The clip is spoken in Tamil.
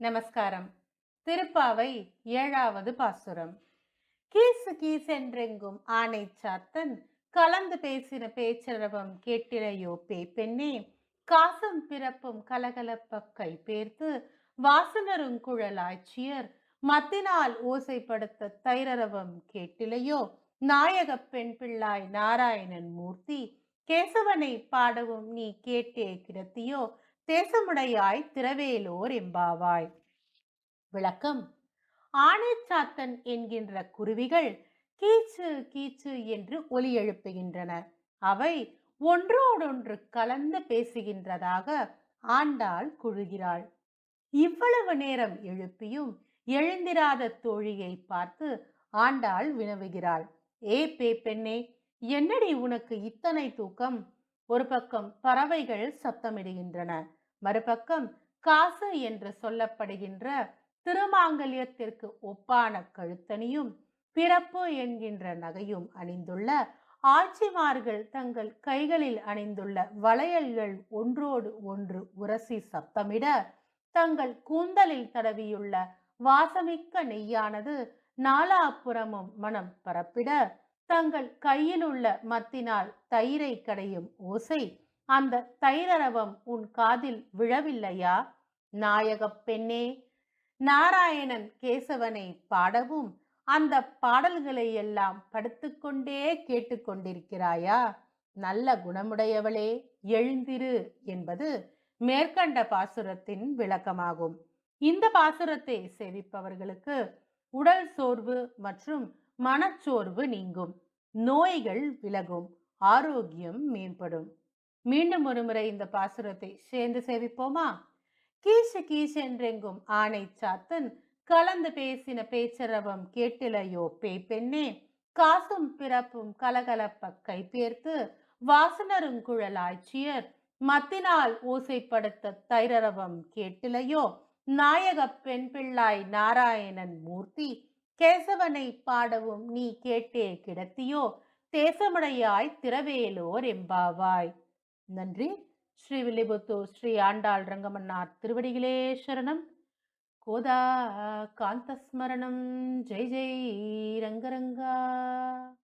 நமஸ்காரம். திருப்பாவை 7வது பாசுரம். கீசு கீசென்றெங்கும் ஆனை சாத்தன் கலந்து பேசின பேச்சரவம் கேட்டிலையோ பெண்ணே, காசும் பிறப்பும் கலகலப்ப கைபேர்த்து வாசனருங்குழல் ஆய்ச்சியர் மத்தினால் ஓசைப்படுத்த தைரரவம் கேட்டிலையோ, நாயகப் பெண் பிள்ளாய் நாராயணன் மூர்த்தி கேசவனை பாடவும் நீ கேட்டே கிடத்தியோ, தேசமுடையாய் திரவேலோர் எம்பாவாய். விளக்கம். ஆனைச்சாத்தன் என்கின்ற குருவிகள் கீச்சு கீச்சு என்று ஒலி எழுப்புகின்றன. அவை ஒன்றோடொன்று கலந்து பேசுகின்றதாக ஆண்டாள் கூறுகிறாள். இவ்வளவு நேரம் எழுப்பியும் எழுந்திராத தோழியை பார்த்து ஆண்டாள் வினவுகிறாள். பெண்ணே, என்னடி உனக்கு இத்தனை தூக்கம்? ஒரு பக்கம் பறவைகள் சத்தமிடுகின்றன, மறுபக்கம் காசு என்று சொல்லப்படுகின்ற திருமாங்கல்யத்திற்கு ஒப்பான கழுத்தணியும் பிறப்பு என்கின்ற நகையும் அணிந்துள்ள ஆட்சிமார்கள் தங்கள் கைகளில் அணிந்துள்ள வளையல்கள் ஒன்றோடு ஒன்று உரசி சத்தமிட, தங்கள் கூந்தலில் தடவியுள்ள வாசமிக்க நெய்யானது நாலாபுறமும் மனம் பரப்பிட, தங்கள் கையில் உள்ள மத்தினால் தயிரை கடையும் ஓசை, அந்த தைரரவம் உன் காதில் விழவில்லையா? நாயகப் பெண்ணே, நாராயணன் கேசவனை பாடவும் அந்த பாடல்களை எல்லாம் படுத்துக்கொண்டே கேட்டுக்கொண்டிருக்கிறாயா? நல்ல குணமுடையவளே, எழுந்திரு என்பது மேற்கண்ட பாசுரத்தின் விளக்கமாகும். இந்த பாசுரத்தை சேவிப்பவர்களுக்கு உடல் சோர்வு மற்றும் மனச்சோர்வு நீங்கும், நோய்கள் விலகும், ஆரோக்கியம் மேம்படும். மீண்டும் ஒருமுறை இந்த பாசுரத்தை சேர்ந்து சேவிப்போமா? கீசு கீசென்றெங்கும் ஆனை சாத்தன் கலந்து பேசின பேச்சரவம் கேட்டிலையோ பெண்ணே, காசும் பிறப்பும் கலகலப்ப கைபேர்த்து வாசனருங்குழல் ஆய்ச்சியர் மத்தினால் ஓசைப்படுத்த தைரரவம் கேட்டிலையோ, நாயகப் பெண் பிள்ளாய் நாராயணன் மூர்த்தி கேசவனை பாடவும் நீ கேட்டே கிடத்தியோ, தேசமுடையாய் திரவேலோர் எம்பாவாய். நன்றி. ஸ்ரீவில்லிபுத்தூர் ஸ்ரீ ஆண்டாள் ரங்கமன்னார் திருவடிகளே சரணம். கோதா காந்தஸ்மரணம். ஜெய் ஜெய் ரங்கரங்கா.